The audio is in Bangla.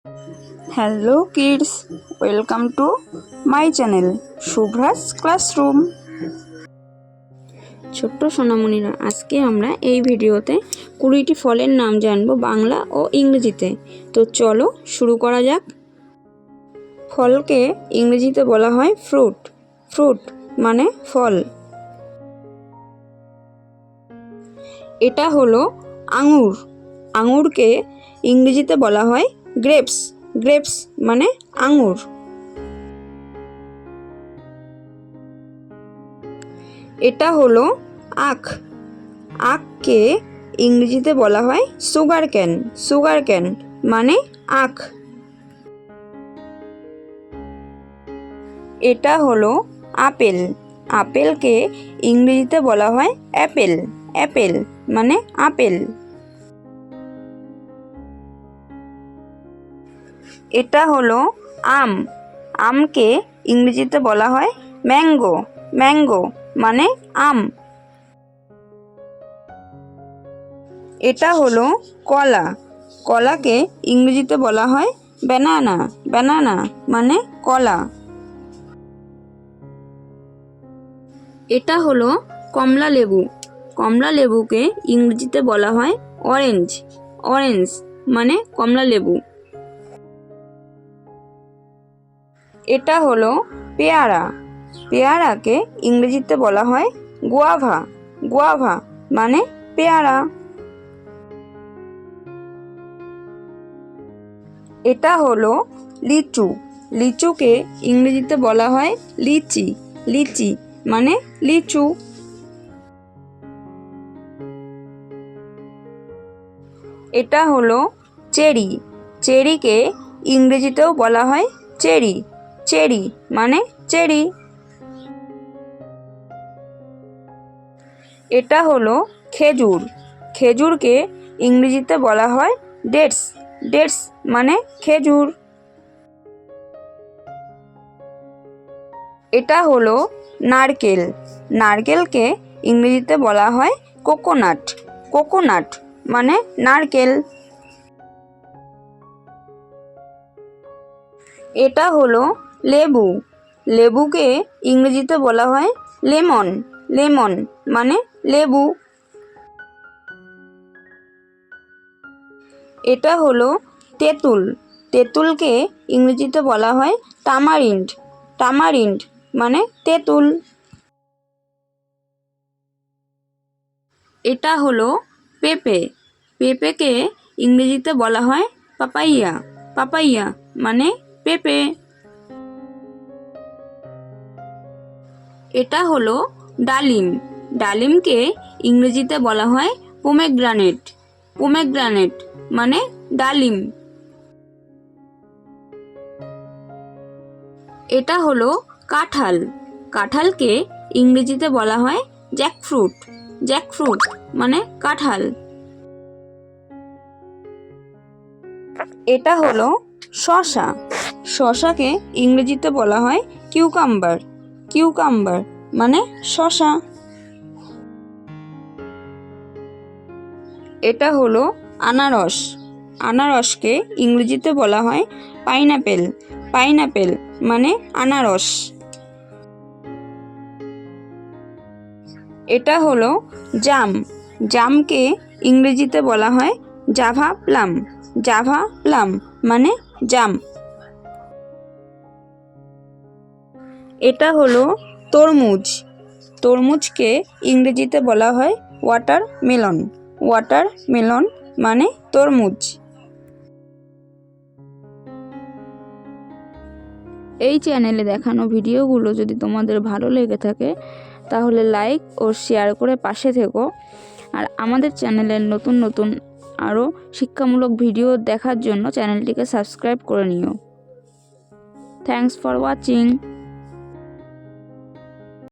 Hello kids, welcome to my channel Shubhra's classroom. ছোট্ট সোনামণিরা, আজকে আমরা এই ভিডিওতে 20টি ফলের নাম জানবো বাংলা ও ইংরেজিতে। তো চলো শুরু করা যাক। ফলকে ইংরেজিতে বলা হয় ফ্রুট। ফ্রুট মানে ফল। এটা হলো আঙুর। আঙুরকে ইংরেজিতে বলা হয় গ্রেপস। গ্রেপস মানে আঙুর। এটা হলো আখ। আখকে ইংরেজিতে বলা হয় সুগার ক্যান। সুগার ক্যান মানে আখ। এটা হলো আপেল। আপেলকে ইংরেজিতে বলা হয় অ্যাপেল। অ্যাপেল মানে আপেল। এটা হলো আম। আমকে ইংরেজিতে বলা হয় ম্যাঙ্গো। ম্যাঙ্গো মানে আম। এটা হলো কলা। কলাকে ইংরেজিতে বলা হয় ব্যানানা। ব্যানানা মানে কলা। এটা হলো কমলা লেবু। কমলা লেবুকে ইংরেজিতে বলা হয় অরেঞ্জ। অরেঞ্জ মানে কমলা লেবু। এটা হলো পেয়ারা। পেয়ারাকে ইংরেজিতে বলা হয় গুয়াভা। গুয়াভা মানে পেয়ারা। এটা হলো লিচু। লিচুকে ইংরেজিতে বলা হয় লিচি। লিচি মানে লিচু। এটা হলো চেরি। চেরিকে ইংরেজিতেও বলা হয় চেরি। চেরি মানে চেরি। এটা হলো খেজুর। খেজুরকে ইংরেজিতে বলা হয় ডেটস। ডেটস মানে খেজুর। এটা হলো নারকেল। নারকেলকে ইংরেজিতে বলা হয় কোকোনাট। কোকোনাট মানে নারকেল। এটা হলো লেবু। লেবুকে ইংরেজিতে বলা হয় লেমন। লেমন মানে লেবু। এটা হলো তেঁতুল। তেঁতুলকে ইংরেজিতে বলা হয় টামারিন্ড। টামারিন্ড মানে তেঁতুল। এটা হলো পেঁপে। পেঁপেকে ইংরেজিতে বলা হয় পাপাইয়া। পাপাইয়া মানে পেঁপে। এটা হলো ডালিম। ডালিমকে ইংরেজিতে বলা হয় পোমেগ্রানেট। পোমেগ্রানেট মানে ডালিম। এটা হলো কাঁঠাল। কাঁঠালকে ইংরেজিতে বলা হয় জ্যাকফ্রুট। জ্যাকফ্রুট মানে কাঁঠাল। এটা হলো শসা। শসাকে ইংরেজিতে বলা হয় কিউকাম্বার। কিউকাম্বার মানে শসা। এটা হলো আনারস। আনারসকে ইংরেজিতে বলা হয় পাইনাপেল। পাইনাপেল মানে আনারস। এটা হলো জাম। জামকে ইংরেজিতে বলা হয় জাভা প্লাম। জাভা প্লাম মানে জাম। এটা হলো তরমুজ। তরমুজকে ইংরেজিতে বলা হয় ওয়াটারমেলন। ওয়াটারমেলন মানে তরমুজ। এই চ্যানেলে দেখানো ভিডিওগুলো যদি তোমাদের ভালো লেগে থাকে তাহলে লাইক ও শেয়ার করে পাশে থেকো। আর আমাদের চ্যানেলের নতুন নতুন আরও শিক্ষামূলক ভিডিও দেখার জন্য চ্যানেলটিকে সাবস্ক্রাইব করে নিও। Thanks for watching.